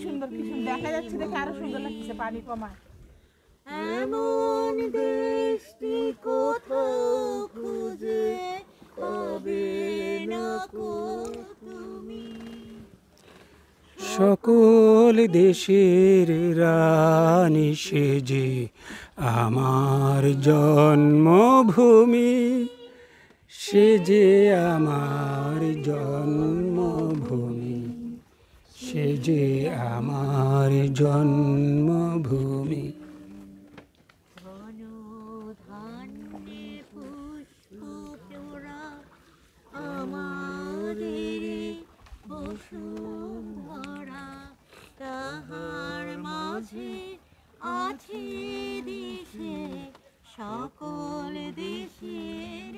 সুন্দর কি সুন্দর দেখা যাচ্ছে, দেখে আরো সুন্দর লাগছে। পানি কমায় এমন দেশটি কোথাও খুঁজে পাবে না কো তুমি। সকল দেশের রানী সেজে আমার জন্মভূমি, সে যে আমার জন্মভূমি, সে যে আমার জন্মভূমি। ঘন ধান্যে পুষ্প তোরা আমাদের বসুন্ধরা, তাহার মাঝে আছে দেশে সকল দেশের